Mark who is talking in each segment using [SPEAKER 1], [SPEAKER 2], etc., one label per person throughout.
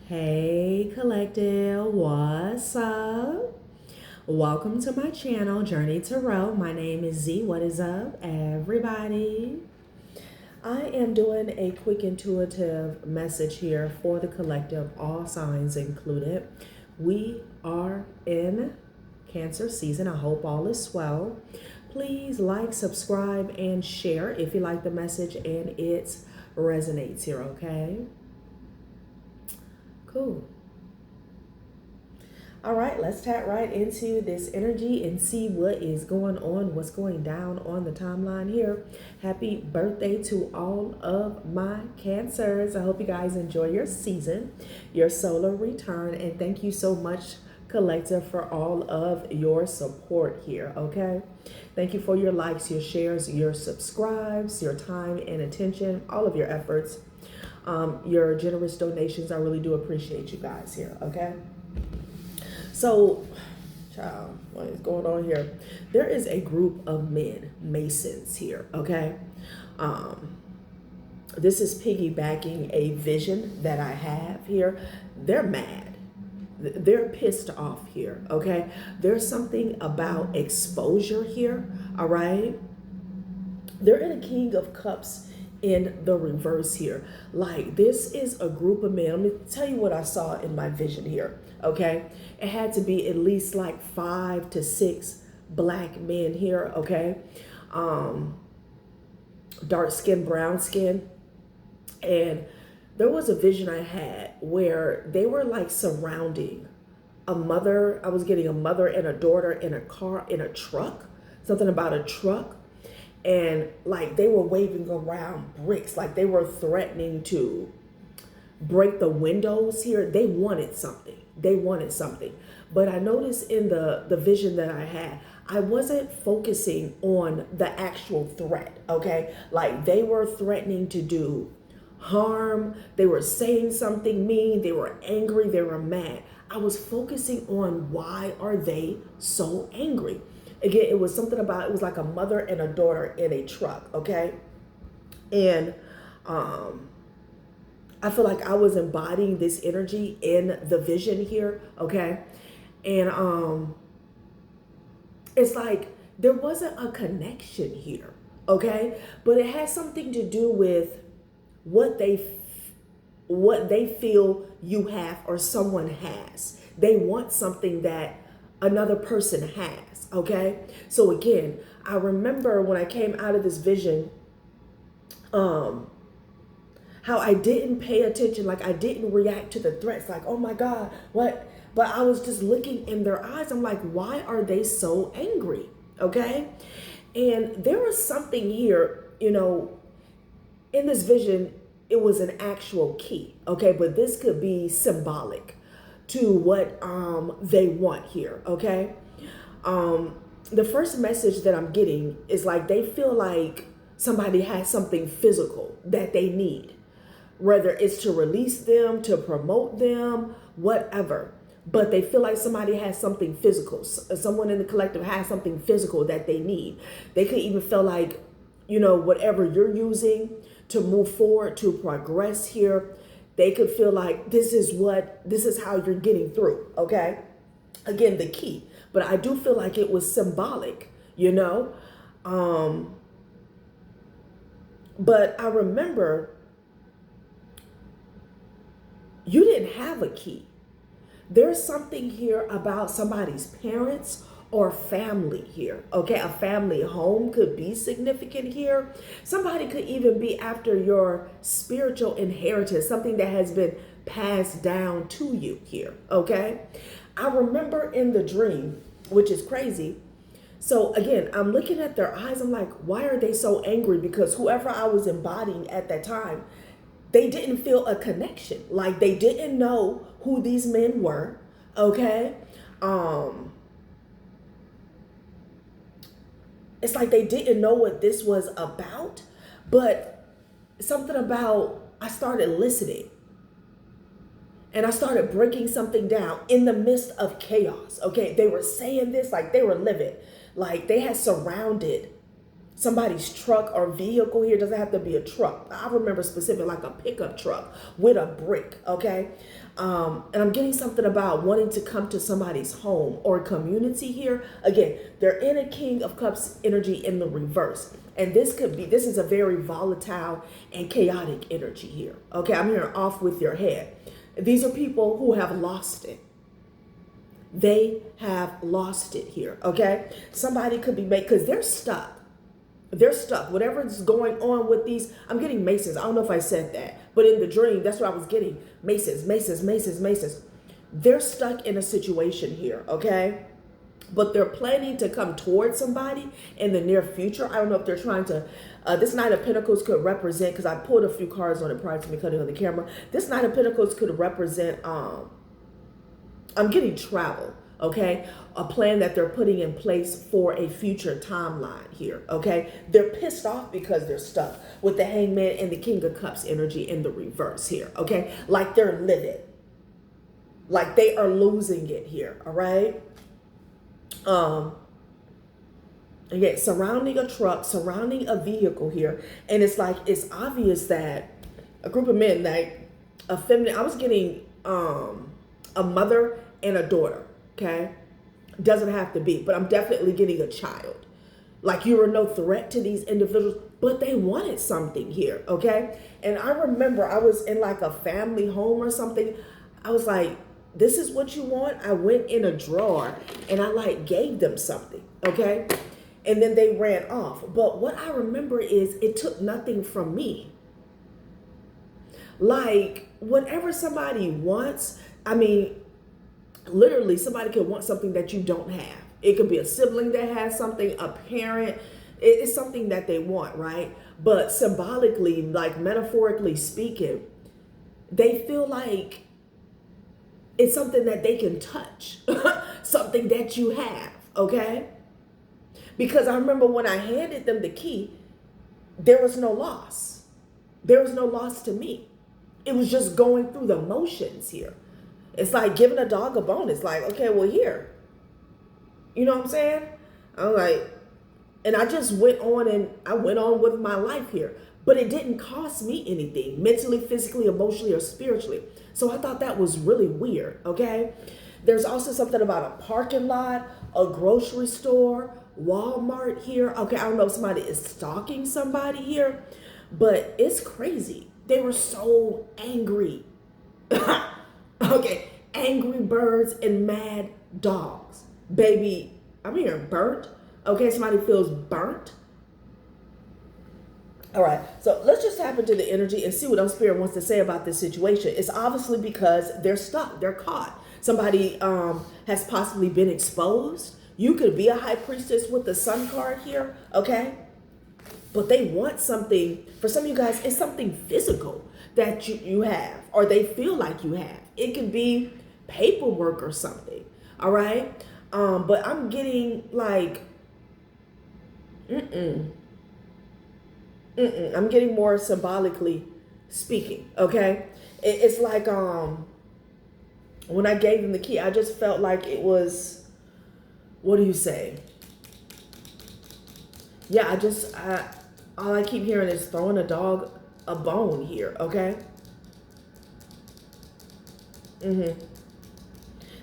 [SPEAKER 1] Hey collective, what's up? Welcome to my channel, Journey Tarot. My name is Z. What is up, everybody? I am doing a quick intuitive message here for the collective, all signs included. We are in Cancer season. I hope all is well. Please like, subscribe, and share if you like the message and it resonates here, okay? Cool. All right, let's tap right into this energy and see what is going on, what's going down on the timeline here. Happy birthday to all of my Cancers. I hope you guys enjoy your season, your solar return, and thank you so much, collective, for all of your support here, okay? Thank you for your likes, your shares, your subscribes, your time and attention, all of your efforts. Your generous donations. I really do appreciate you guys here, okay? So, child, what is going on here? There is a group of men, Masons here, okay? This is piggybacking a vision that I have here. They're mad. They're pissed off here, okay? There's something about exposure here, all right? They're in a King of Cups in the reverse here. Like, this is a group of men. Let me tell you what I saw in my vision here, okay? It had to be at least like 5 to 6 black men here, okay? Dark skin, brown skin. And there was a vision I had where they were like surrounding a mother. I was getting a mother and a daughter in a car, in a truck, something about a truck. And like they were waving around bricks, like they were threatening to break the windows here. They wanted something. They wanted something. But I noticed in the vision that I had, I wasn't focusing on the actual threat, okay? Like they were threatening to do harm. They were saying something mean. They were angry. They were mad. I was focusing on why are they so angry? Again, it was something about, it was like a mother and a daughter in a truck, okay? And I feel like I was embodying this energy in the vision here, okay? And it's like there wasn't a connection here, okay? But it has something to do with what they feel you have or someone has. They want something that another person has, okay? So again, I remember when I came out of this vision, how I didn't pay attention, like I didn't react to the threats, like, oh my God, what? But I was just looking in their eyes. I'm like, why are they so angry, okay? And there was something here, you know, in this vision, it was an actual key, okay? But this could be symbolic to what they want here, okay? The first message that I'm getting is like they feel like somebody has something physical that they need, whether it's to release them, to promote them, whatever. But they feel like somebody has something physical. Someone in the collective has something physical that they need. They could even feel like, you know, whatever you're using to move forward, to progress here, they could feel like this is how you're getting through, okay? Again, the key. But I do feel like it was symbolic, you know? But I remember you didn't have a key. There's something here about somebody's parents or family here, okay? A family home could be significant here. Somebody could even be after your spiritual inheritance, something that has been passed down to you here, okay? I remember in the dream, which is crazy. So again, I'm looking at their eyes. I'm like, why are they so angry? Because whoever I was embodying at that time, they didn't feel a connection. Like they didn't know who these men were, okay? It's like they didn't know what this was about, but something about, I started listening and I started breaking something down in the midst of chaos, okay? They were saying this like they were livid, like they had surrounded somebody's truck or vehicle here. Doesn't have to be a truck. I remember specific, like a pickup truck with a brick, okay? And I'm getting something about wanting to come to somebody's home or community here. Again, they're in a King of Cups energy in the reverse. And this is a very volatile and chaotic energy here. Okay, I'm hearing off with your head. These are people who have lost it. They have lost it here, okay? Somebody could be because they're stuck. They're stuck. Whatever is going on with these, I'm getting masons. I don't know if I said that, but in the dream, that's what I was getting. Masons. They're stuck in a situation here, okay? But they're planning to come towards somebody in the near future. I don't know if they're trying to, this Knight of Pentacles could represent, because I pulled a few cards on it prior to me cutting on the camera. This Knight of Pentacles could represent, I'm getting travel, okay? A plan that they're putting in place for a future timeline here, okay? They're pissed off because they're stuck with the Hangman and the King of Cups energy in the reverse here, okay? Like they're livid. Like they are losing it here, all right? Again, surrounding a truck, surrounding a vehicle here. And it's like, it's obvious that a group of men, like a feminine, I was getting a mother and a daughter, okay? Doesn't have to be, but I'm definitely getting a child. Like you were no threat to these individuals, but they wanted something here, okay? And I remember I was in like a family home or something. I was like, this is what you want? I went in a drawer and I like gave them something, okay? And then they ran off. But what I remember is it took nothing from me. Like whatever somebody wants, I mean, literally somebody could want something that you don't have. It could be a sibling that has something, a parent. It's something that they want, right? But symbolically, like metaphorically speaking, they feel like it's something that they can touch, something that you have, okay? Because I remember when I handed them the key, there was no loss. There was no loss to me. It was just going through the motions here. It's like giving a dog a bone. It's like, okay, well, here. You know what I'm saying? I'm like, and I just went on with my life here. But it didn't cost me anything, mentally, physically, emotionally, or spiritually. So I thought that was really weird, okay? There's also something about a parking lot, a grocery store, Walmart here. Okay, I don't know if somebody is stalking somebody here, but it's crazy. They were so angry. Okay, angry birds and mad dogs. Baby, I'm hearing burnt. Okay, somebody feels burnt. All right, so let's just tap into the energy and see what else Spirit wants to say about this situation. It's obviously because they're stuck, they're caught. Somebody has possibly been exposed. You could be a high priestess with the Sun card here, okay? But they want something, for some of you guys, it's something physical that you have, or they feel like you have. It could be paperwork or something, all right? But I'm getting like, I'm getting more symbolically speaking, okay? It's like when I gave them the key, I just felt like it was, what do you say? Yeah, all I keep hearing is throwing a dog a bone here, okay?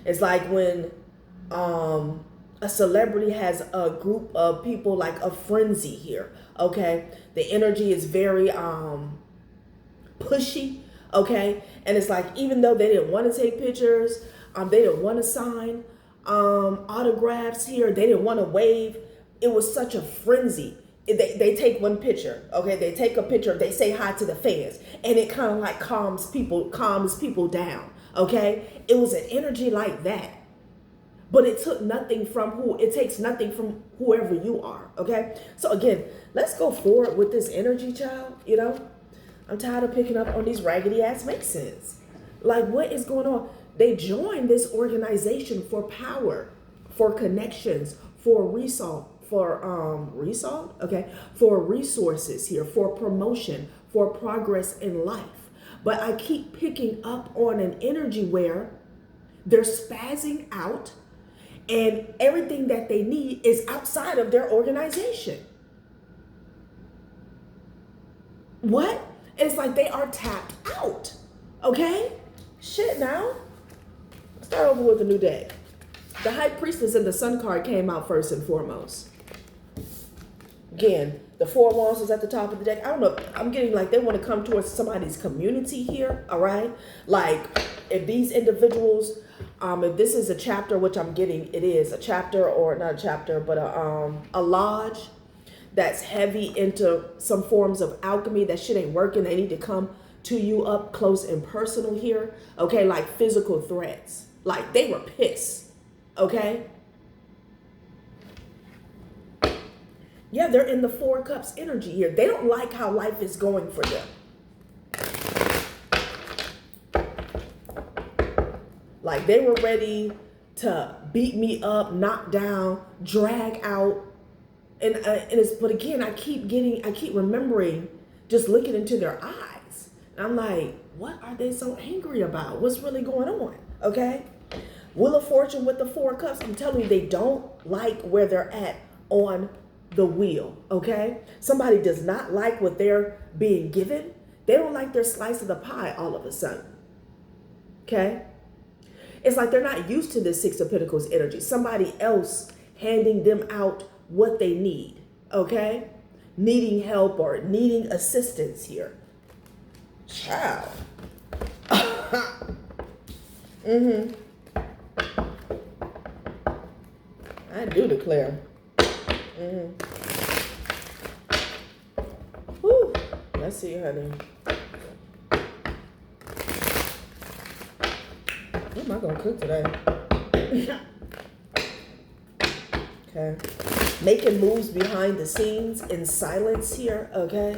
[SPEAKER 1] It's like when a celebrity has a group of people, like a frenzy here, okay? The energy is very pushy, okay? And it's like, even though they didn't want to take pictures, they didn't want to sign autographs here, they didn't want to wave. It was such a frenzy. They take one picture, okay? They take a picture, they say hi to the fans, and it kind of like calms people down, okay? It was an energy like that. But it takes nothing from whoever you are, okay? So again, let's go forward with this energy, child, you know? I'm tired of picking up on these raggedy ass masons. Like, what is going on? They joined this organization for power, for connections, for for resources here, for promotion, for progress in life. But I keep picking up on an energy where they're spazzing out, and everything that they need is outside of their organization. What? It's like they are tapped out. Okay? Shit now. Start over with a new deck. The High Priestess and the Sun card came out first and foremost. Again, the Four of Wands was at the top of the deck. I don't know. I'm getting like they want to come towards somebody's community here. All right. Like if these individuals, if this is a chapter, which I'm getting, it is a chapter or not a chapter, but a lodge that's heavy into some forms of alchemy. That shit ain't working. They need to come to you up close and personal here. Okay. Like physical threats. Like they were pissed. Okay. Yeah, they're in the Four Cups energy here. They don't like how life is going for them. Like they were ready to beat me up, knock down, drag out. And it's, but again, I keep remembering just looking into their eyes. And I'm like, what are they so angry about? What's really going on? Okay. Wheel of Fortune with the Four Cups. I'm telling you, they don't like where they're at on the wheel, okay? Somebody does not like what they're being given. They don't like their slice of the pie all of a sudden, okay? It's like they're not used to this Six of Pentacles energy. Somebody else handing them out what they need, okay? Needing help or needing assistance here. Child. I do declare. Whew. Let's see, honey. What am I gonna cook today? Okay. Making moves behind the scenes in silence here, okay?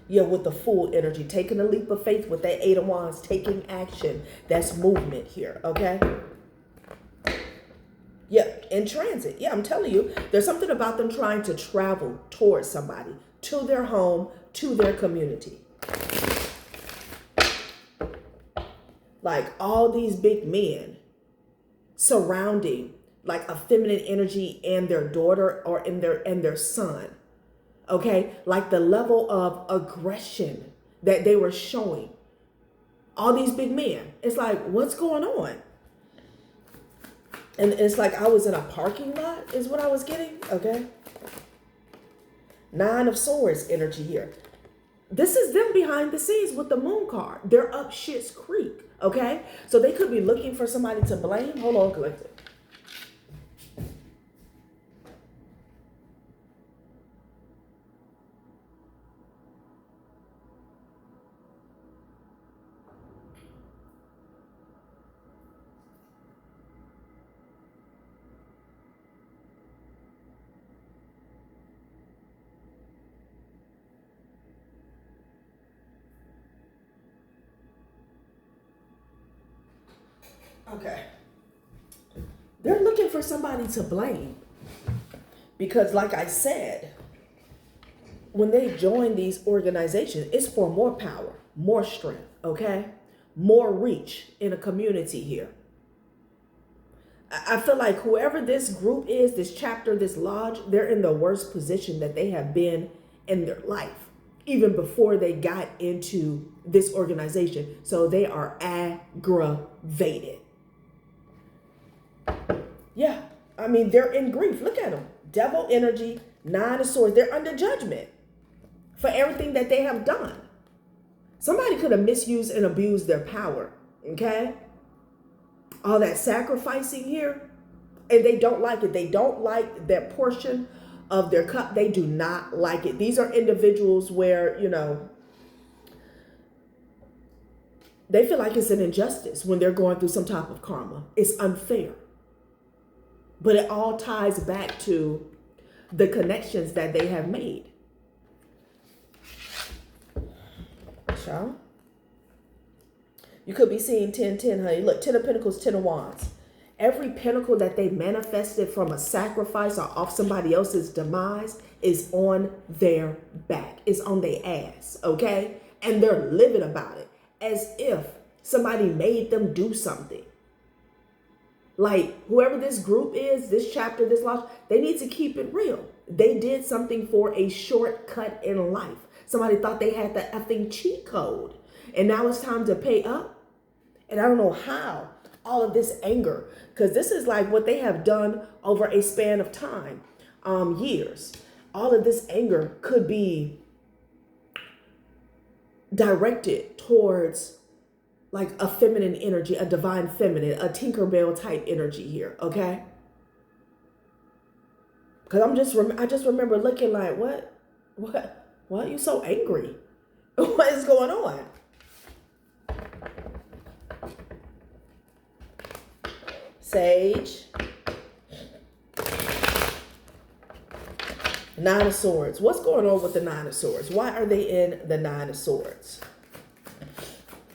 [SPEAKER 1] Yeah, with the Fool energy, taking a leap of faith with that Eight of Wands, taking action. That's movement here, okay? Yep, in transit. Yeah, I'm telling you, there's something about them trying to travel towards somebody, to their home, to their community. Like all these big men surrounding like a feminine energy and their daughter or in their son. Okay? Like the level of aggression that they were showing. All these big men. It's like, what's going on? And it's like I was in a parking lot is what I was getting, okay? Nine of Swords energy here. This is them behind the scenes with the Moon card. They're up shit's creek, okay? So they could be looking for somebody to blame. Hold on, collective. Okay. They're looking for somebody to blame. Because like I said, when they join these organizations, it's for more power, more strength, okay? More reach in a community here. I feel like whoever this group is, this chapter, this lodge, they're in the worst position that they have been in their life, even before they got into this organization. So they are aggravated. Yeah, I mean, they're in grief. Look at them. Devil energy, Nine of Swords. They're under judgment for everything that they have done. Somebody could have misused and abused their power, okay? All that sacrificing here, and they don't like it. They don't like that portion of their cup. They do not like it. These are individuals where, you know, they feel like it's an injustice when they're going through some type of karma. It's unfair. But it all ties back to the connections that they have made. So, you could be seeing 10-10, honey. Look, 10 of Pentacles, 10 of Wands. Every pentacle that they manifested from a sacrifice or off somebody else's demise is on their back. It's on their ass, okay? And they're living about it as if somebody made them do something. Like, whoever this group is, this chapter, this lodge, they need to keep it real. They did something for a shortcut in life. Somebody thought they had the effing cheat code. And now it's time to pay up. And I don't know how all of this anger, because this is like what they have done over a span of time, years. All of this anger could be directed towards like a feminine energy, a divine feminine, a Tinkerbell type energy here, okay? Because I just remember looking like, why are you so angry? What is going on? Sage. Nine of Swords. What's going on with the Nine of Swords? Why are they in the Nine of Swords?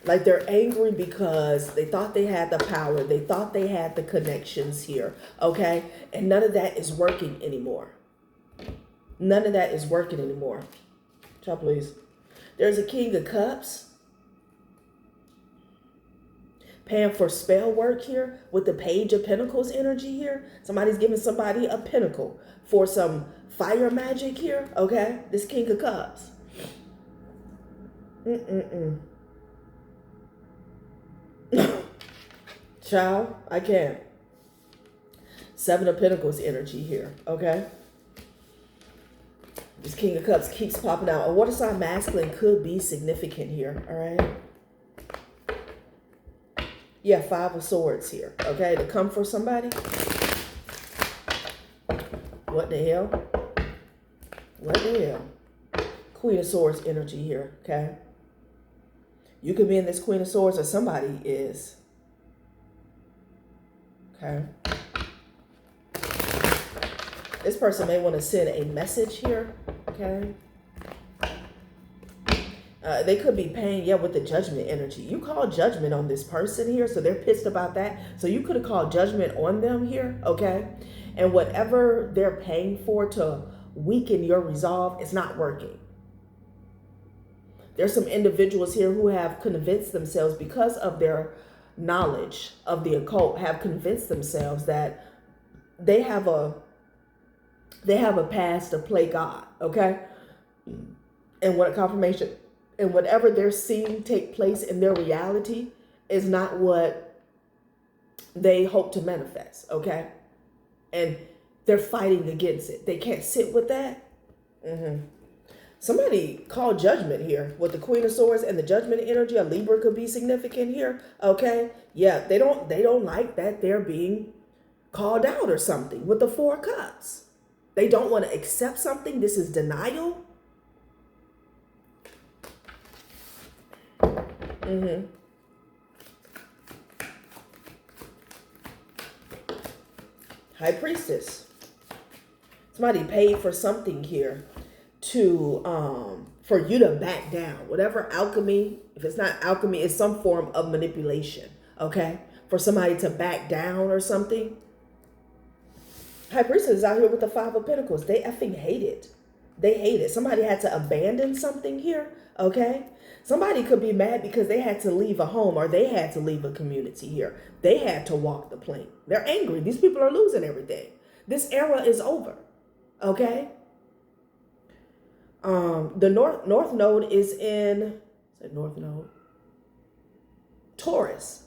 [SPEAKER 1] Like they're angry because they thought they had the power. They thought they had the connections here. Okay? And none of that is working anymore. None of that is working anymore. Child, please. There's a King of Cups. Paying for spell work here with the Page of Pentacles energy here. Somebody's giving somebody a pentacle for some fire magic here. Okay? This King of Cups. Child, I can't. Seven of Pentacles energy here. Okay? This King of Cups keeps popping out. A water sign masculine could be significant here. All right? Yeah, Five of Swords here. Okay, to come for somebody. What the hell? What the hell? Queen of Swords energy here. Okay. You could be in this Queen of Swords or somebody is. Okay. This person may want to send a message here. Okay. They could be paying, with the Judgment energy. You call judgment on this person here, so they're pissed about that. So you could have called judgment on them here, okay? And whatever they're paying for to weaken your resolve, it's not working. There's some individuals here who have convinced themselves, because of their knowledge of the occult, have convinced themselves that they have a path to play God, okay? And what a confirmation. And whatever they're seeing take place in their reality is not what they hope to manifest, okay? And they're fighting against it. They can't sit with that. Somebody called judgment here with the Queen of Swords and the Judgment energy. A Libra could be significant here, okay? Yeah, they don't like that they're being called out or something with the Four of Cups. They don't want to accept something. This is denial. High Priestess. Somebody paid for something here to for you to back down. Whatever alchemy, if it's not alchemy, it's some form of manipulation. Okay? For somebody to back down or something. High Priestess is out here with the Five of Pentacles. They effing hate it. They hate it. Somebody had to abandon something here. Okay? Somebody could be mad because they had to leave a home or they had to leave a community here. They had to walk the plank. They're angry. These people are losing everything. This era is over. Okay? The North Node is in, North Node? Taurus.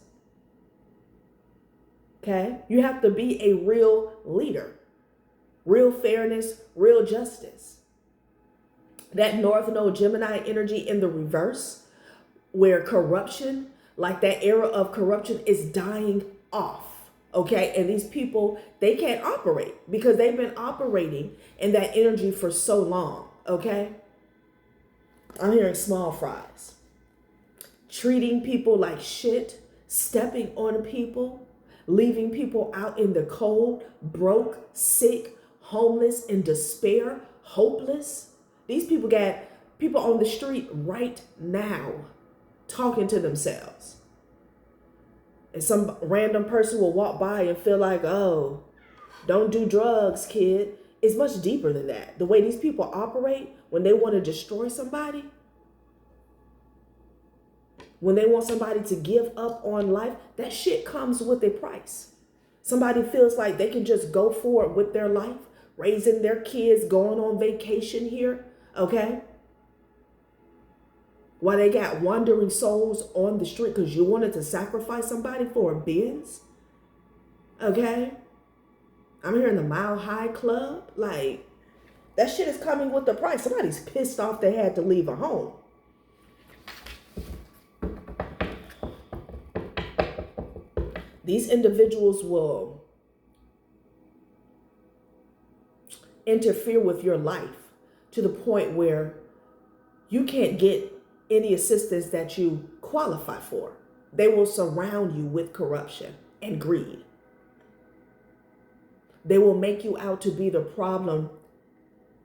[SPEAKER 1] Okay? You have to be a real leader. Real fairness, real justice. That North Node Gemini energy in the reverse, where corruption, like that era of corruption, is dying off. Okay? And these people, they can't operate because they've been operating in that energy for so long. Okay? I'm hearing small fries. Treating people like shit, stepping on people, leaving people out in the cold, broke, sick, homeless, in despair, hopeless. These people got people on the street right now talking to themselves. And some random person will walk by and feel like, oh, don't do drugs, kid. It's much deeper than that. The way these people operate when they want to destroy somebody, when they want somebody to give up on life, that shit comes with a price. Somebody feels like they can just go forward with their life, raising their kids, going on vacation here. Okay? While they got wandering souls on the street because you wanted to sacrifice somebody for a biz. Okay? I'm here in the Mile High Club. Like, that shit is coming with the price. Somebody's pissed off they had to leave a home. These individuals will interfere with your life to the point where you can't get any assistance that you qualify for. They will surround you with corruption and greed. They will make you out to be the problem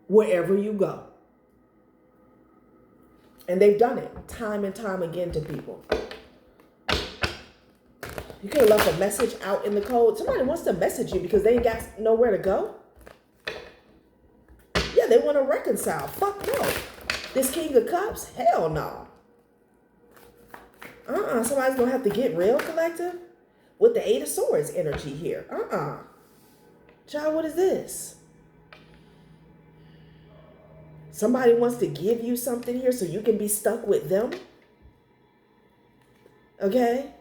[SPEAKER 1] wherever you go. And they've done it time and time again to people. You could have left a message out in the cold. Somebody wants to message you because they ain't got nowhere to go. Yeah, they want to reconcile. Fuck no. This King of Cups? Hell no. Somebody's going to have to get real, collective. With the Eight of Swords energy here. Child, what is this? Somebody wants to give you something here so you can be stuck with them. Okay?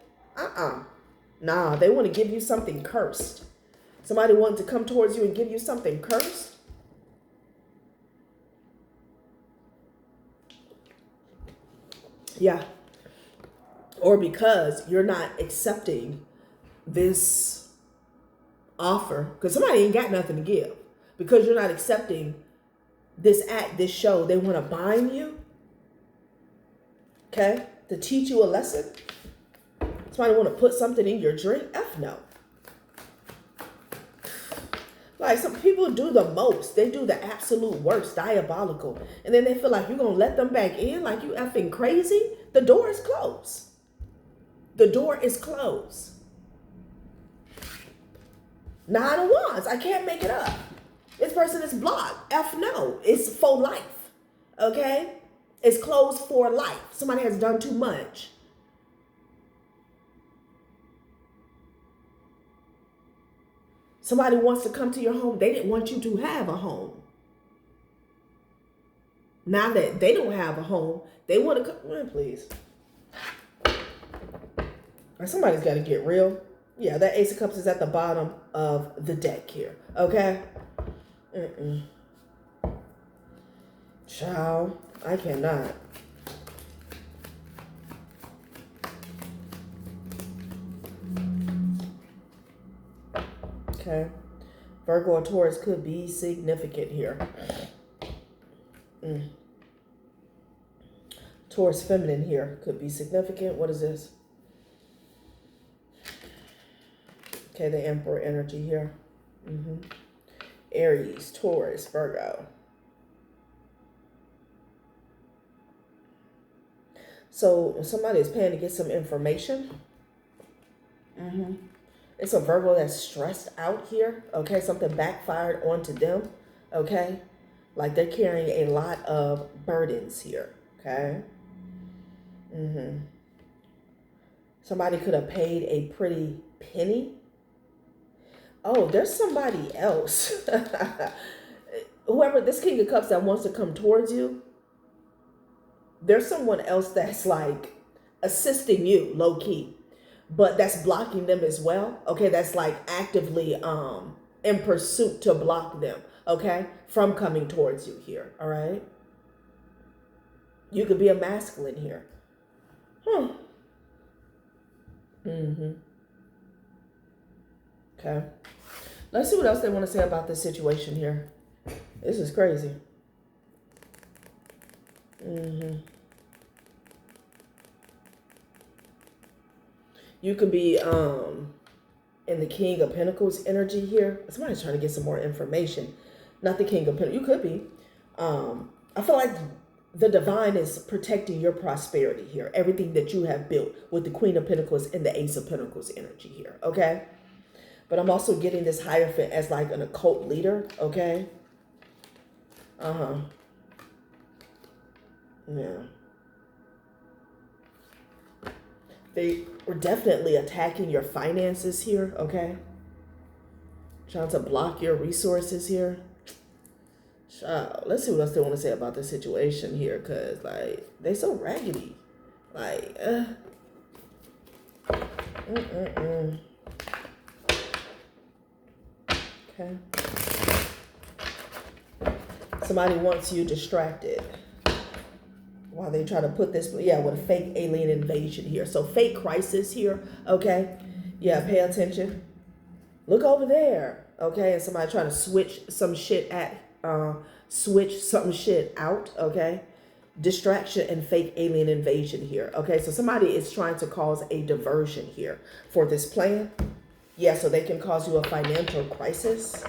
[SPEAKER 1] Nah, they want to give you something cursed. Somebody wants to come towards you and give you something cursed. Yeah. Or because you're not accepting this offer. Because somebody ain't got nothing to give. Because you're not accepting this act, this show. They want to bind you. Okay? To teach you a lesson. Somebody want to put something in your drink? F no. Like, some people do the most. They do the absolute worst, diabolical. And then they feel like you're going to let them back in like you effing crazy. The door is closed. The door is closed. Nine of Wands. I can't make it up. This person is blocked. F no. It's for life. Okay? It's closed for life. Somebody has done too much. Somebody wants to come to your home. They didn't want you to have a home. Now that they don't have a home, they want to come. Man, please. Somebody's got to get real. Yeah, that Ace of Cups is at the bottom of the deck here. Okay? Child, I cannot. Okay. Virgo or Taurus could be significant here. Taurus feminine here could be significant. What is this? Okay, the Emperor energy here. Aries, Taurus, Virgo. So somebody is paying to get some information. It's a Virgo that's stressed out here. Okay, something backfired onto them. Okay, like they're carrying a lot of burdens here. Okay. Somebody could have paid a pretty penny. Oh, there's somebody else. Whoever, this King of Cups that wants to come towards you, there's someone else that's like assisting you low key, but that's blocking them as well. Okay, that's like actively in pursuit to block them, okay, from coming towards you here. All right. You could be a masculine here. Okay. Let's see what else they want to say about this situation here. This is crazy. You could be in the King of Pentacles energy here. Somebody's trying to get some more information. Not the King of Pentacles. You could be. I feel like the divine is protecting your prosperity here. Everything that you have built with the Queen of Pentacles and the Ace of Pentacles energy here. Okay. But I'm also getting this Hierophant as like an occult leader. Okay. Yeah. They were definitely attacking your finances here. Okay. Trying to block your resources here. So let's see what else they want to say about the situation here, because, like, they so raggedy. Like, Okay. Somebody wants you distracted while they try to put this, yeah, with a fake alien invasion here. So fake crisis here, okay? Yeah, pay attention. Look over there, okay? And somebody trying to switch some shit out, okay? Distraction and fake alien invasion here, okay? So somebody is trying to cause a diversion here for this plan. Yeah, so they can cause you a financial crisis.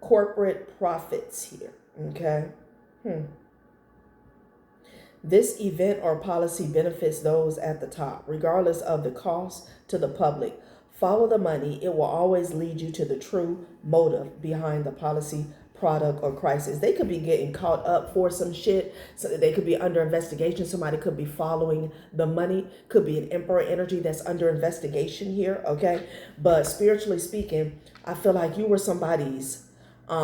[SPEAKER 1] Corporate profits here, okay? This event or policy benefits those at the top, regardless of the cost to the public. Follow the money. It will always lead you to the true motive behind the policy, product, or crisis. They could be getting caught up for some shit, so that they could be under investigation. Somebody could be following the money. Could be an emperor energy that's under investigation here, okay? But spiritually speaking, I feel like you were somebody's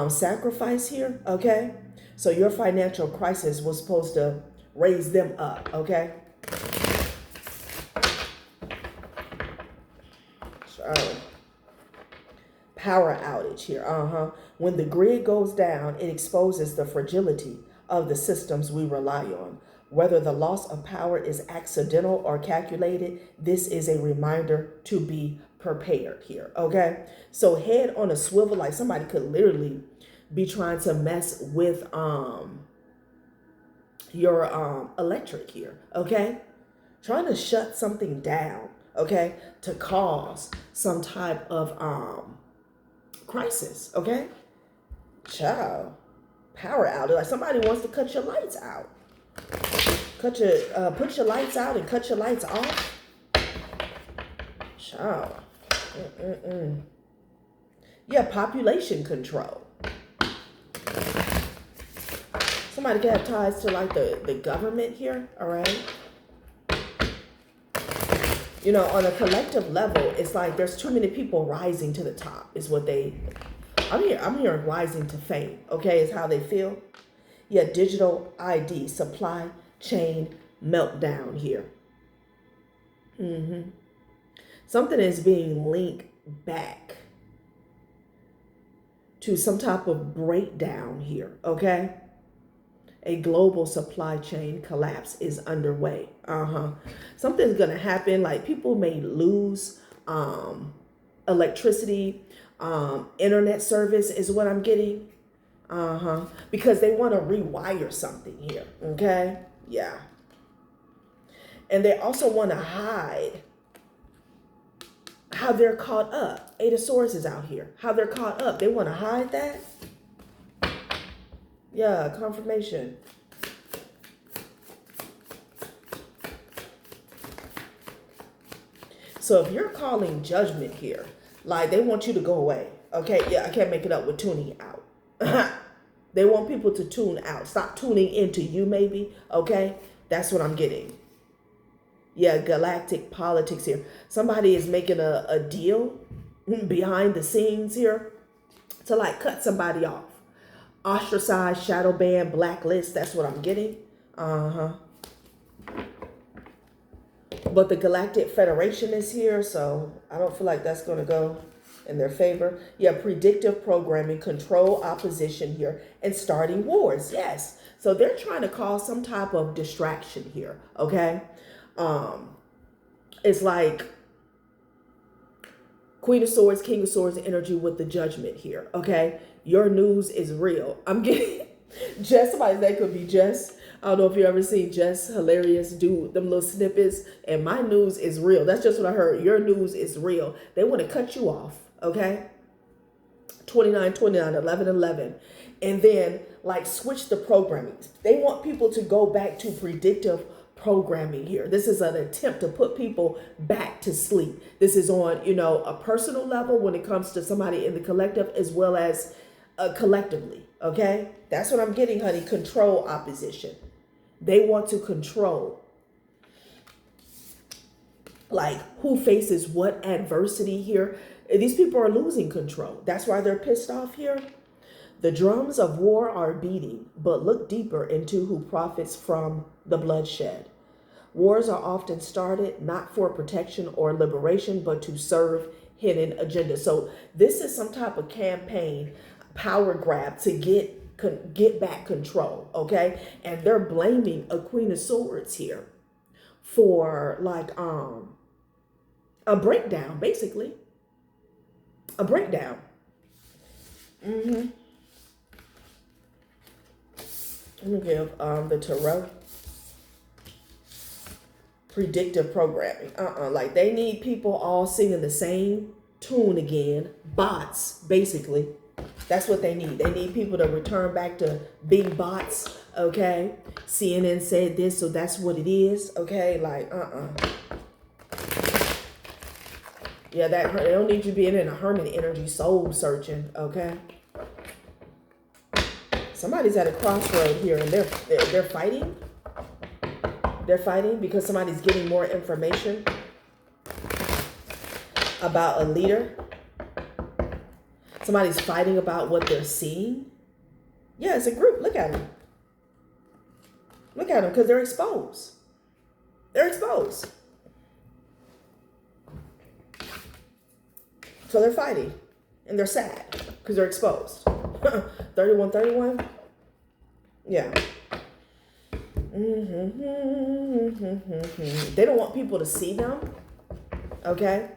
[SPEAKER 1] sacrifice here, okay? So your financial crisis was supposed to raise them up, okay? So, power outage here, When the grid goes down, it exposes the fragility of the systems we rely on. Whether the loss of power is accidental or calculated, this is a reminder to be prepared here, okay? So head on a swivel, like somebody could literally be trying to mess with your electric here, okay? Trying to shut something down, okay, to cause some type of crisis, okay? Child, power outage, like somebody wants to cut your lights out. Put your lights out and cut your lights off. Child. Yeah, population control. Somebody can have ties to like the government here, all right? You know, on a collective level, it's like there's too many people rising to the top is what I'm hearing rising to fame, okay, is how they feel. Yeah, digital ID, supply chain meltdown here. Something is being linked back to some type of breakdown here, okay? A global supply chain collapse is underway. Something's gonna happen, like people may lose electricity, internet service is what I'm getting. Because they want to rewire something here, okay? Yeah. And they also want to hide how they're caught up. Eight of Swords is out here. How they're caught up. They want to hide that. Yeah, confirmation. So if you're calling judgment here, like they want you to go away. Okay, yeah, I can't make it up with tuning out. They want people to tune out. Stop tuning into you, maybe. Okay, that's what I'm getting. Yeah, galactic politics here. Somebody is making a deal behind the scenes here to like cut somebody off. Ostracize, shadow ban, blacklist. That's what I'm getting. But the Galactic Federation is here, so I don't feel like that's going to go in their favor. Yeah, predictive programming, control opposition here, and starting wars. Yes. So they're trying to cause some type of distraction here, okay? It's like Queen of Swords, King of Swords energy with the judgment here, okay? Your news is real. I'm getting Jess, somebody's name could be Jess. I don't know if you ever seen Jess, hilarious, do them little snippets. And my news is real. That's just what I heard. Your news is real. They want to cut you off, okay? 29-29, 11-11. And then like switch the programming. They want people to go back to predictive programming here. This is an attempt to put people back to sleep. This is on, you know, a personal level when it comes to somebody in the collective as well as collectively, okay? That's what I'm getting, honey. Control opposition. They want to control, like, who faces what adversity here. These people are losing control. That's why they're pissed off here. The drums of war are beating, but look deeper into who profits from the bloodshed. Wars are often started not for protection or liberation, but to serve hidden agendas. So this is some type of campaign, power grab to get back control, okay? And they're blaming a Queen of Swords here for like a breakdown, basically. A breakdown. Let me give the tarot predictive programming. Like they need people all singing the same tune again. Bots, basically. That's what they need. They need people to return back to being bots. Okay. CNN said this, so that's what it is. Okay. Like, yeah, that they don't need you being in a hermit energy, soul searching. Okay. Somebody's at a crossroad here, and they're fighting. They're fighting because somebody's getting more information about a leader. Somebody's fighting about what they're seeing. Yeah, it's a group. Look at them. Look at them, because they're exposed. They're exposed. So they're fighting, and they're sad because they're exposed. 3131. Yeah. They don't want people to see them. Okay.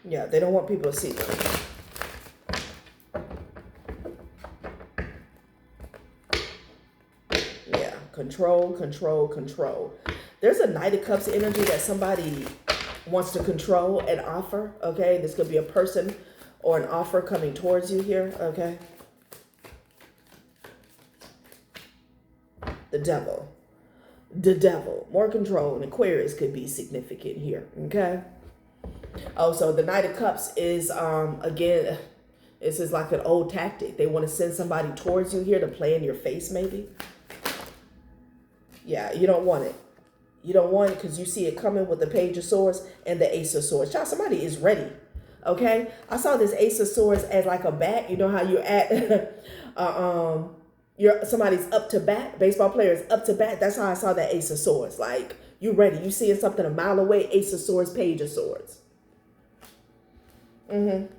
[SPEAKER 1] Yeah, they don't want people to see them. Yeah, control, control, control. There's a Knight of Cups energy that somebody wants to control and offer. Okay, this could be a person or an offer coming towards you here. Okay. The devil. The devil. More control. And Aquarius could be significant here. Okay. Oh, so the Knight of Cups is, again, this is like an old tactic. They want to send somebody towards you here to play in your face, maybe. Yeah, you don't want it. You don't want it because you see it coming with the Page of Swords and the Ace of Swords. Child, somebody is ready. Okay. I saw this Ace of Swords as like a bat. You know how you're at, somebody's up to bat. Baseball player is up to bat. That's how I saw that Ace of Swords. Like, you ready. You seeing something a mile away. Ace of Swords, Page of Swords. And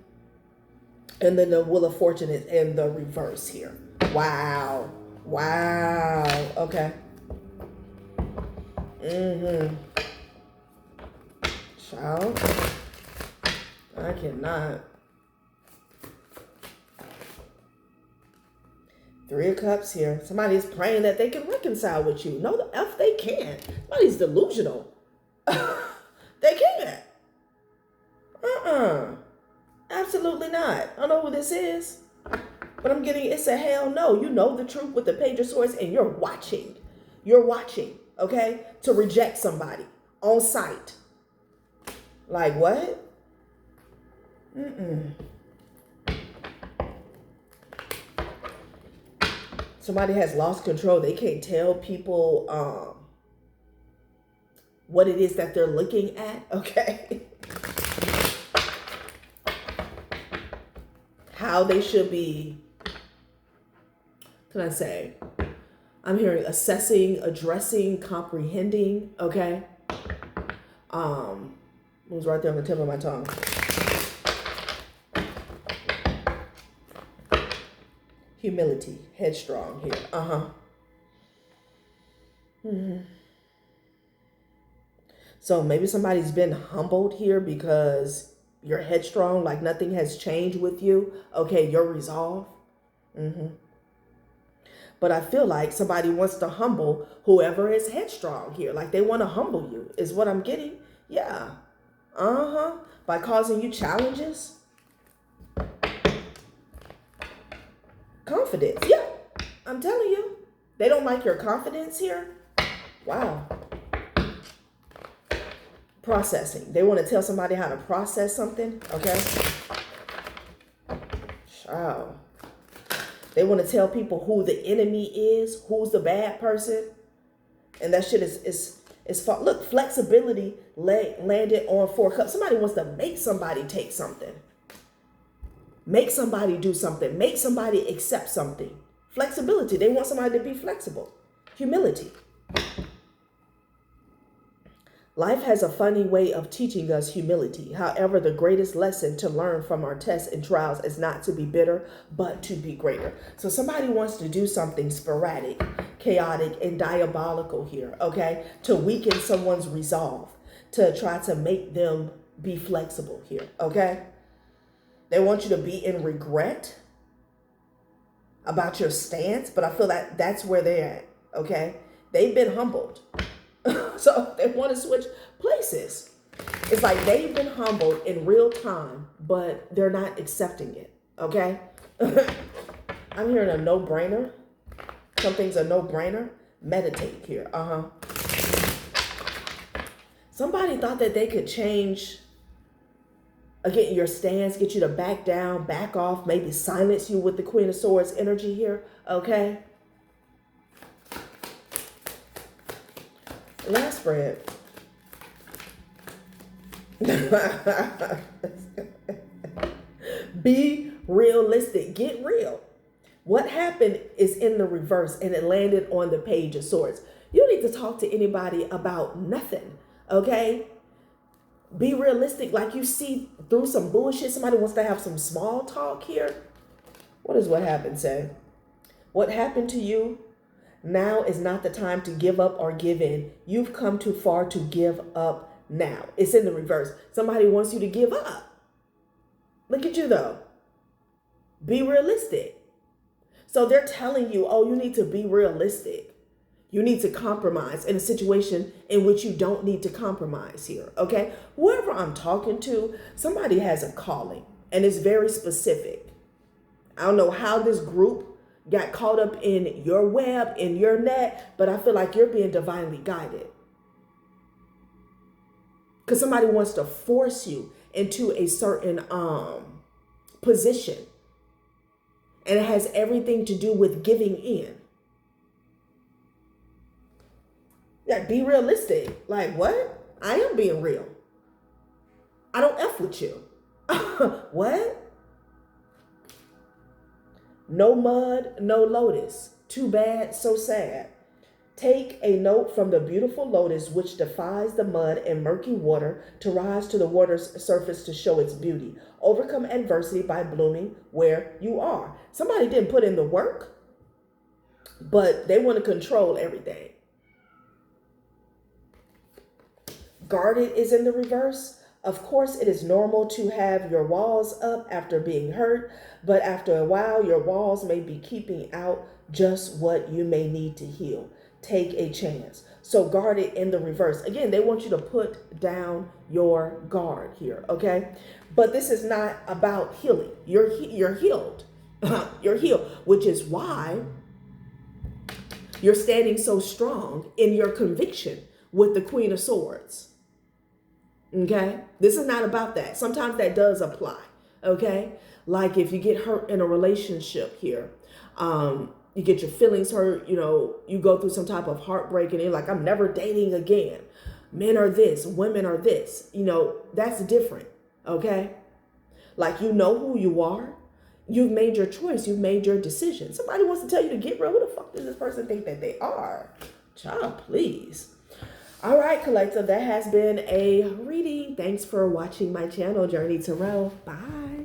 [SPEAKER 1] then the Wheel of Fortune is in the reverse here. Wow. Wow. Okay. Child. I cannot. Three of Cups here. Somebody's praying that they can reconcile with you. No, the F they can't. Somebody's delusional. They can't. Absolutely not. I don't know who this is, but I'm getting, it's a hell no. You know the truth with the Page of Swords, and you're watching. You're watching, okay? To reject somebody on sight. Like what? Somebody has lost control. They can't tell people what it is that they're looking at, okay? How they should be, can I say? I'm hearing assessing, addressing, comprehending, okay? It was right there on the tip of my tongue. Humility, headstrong here. So maybe somebody's been humbled here because you're headstrong, like nothing has changed with you. Okay, your resolve. But I feel like somebody wants to humble whoever is headstrong here. Like they want to humble you, is what I'm getting. Yeah. By causing you challenges. Confidence. Yeah. I'm telling you. They don't like your confidence here. Wow. Processing. They want to tell somebody how to process something. Okay. Wow. They want to tell people who the enemy is, who's the bad person. And that shit is fun. Look, flexibility landed on 4 cups. Somebody wants to make somebody take something. Make somebody do something. Make somebody accept something. Flexibility. They want somebody to be flexible. Humility. Life has a funny way of teaching us humility. However, the greatest lesson to learn from our tests and trials is not to be bitter, but to be greater. So somebody wants to do something sporadic, chaotic, and diabolical here, okay? To weaken someone's resolve, to try to make them be flexible here, okay? They want you to be in regret about your stance, but I feel that that's where they're at, okay? They've been humbled. So they want to switch places. It's like they've been humbled in real time, but they're not accepting it, okay? I'm hearing a no-brainer. Something's a no-brainer. Meditate here, Somebody thought that they could change, again, your stance, get you to back down, back off, maybe silence you with the Queen of Swords energy here, okay? Last spread. Be realistic. Get real. What happened is in the reverse and it landed on the Page of Swords. You don't need to talk to anybody about nothing, okay? Be realistic. Like you see through some bullshit. Somebody wants to have some small talk here. What does what happened say? What happened to you? Now is not the time to give up or give in. You've come too far to give up now. It's in the reverse. Somebody wants you to give up. Look at you though. Be realistic. So they're telling you, oh, you need to be realistic. You need to compromise in a situation in which you don't need to compromise here, okay? Whoever I'm talking to, somebody has a calling and it's very specific. I don't know how this group got caught up in your web, in your net, but I feel like you're being divinely guided. Because somebody wants to force you into a certain position. And it has everything to do with giving in. Yeah, be realistic. Like, what? I am being real. I don't F with you. What? No mud, no lotus. Too bad, so sad. Take a note from the beautiful lotus which defies the mud and murky water to rise to the water's surface to show its beauty. Overcome adversity by blooming where you are. Somebody didn't put in the work, but they want to control everything. Guarded is in the reverse. Of course, it is normal to have your walls up after being hurt, but after a while, your walls may be keeping out just what you may need to heal. Take a chance. So guarded in the reverse. Again, they want you to put down your guard here, okay? But this is not about healing. You're healed. You're healed, which is why you're standing so strong in your conviction with the Queen of Swords. Okay, this is not about that. Sometimes that does apply. Okay, like if you get hurt in a relationship here, you get your feelings hurt, you go through some type of heartbreak and you're like, I'm never dating again. Men are this, women are this, that's different. Okay, like you know who you are. You've made your choice. You've made your decision. Somebody wants to tell you to get real. Who the fuck does this person think that they are? Child, please. All right, collective, that has been a reading. Thanks for watching my channel, Journey Tarot. Bye.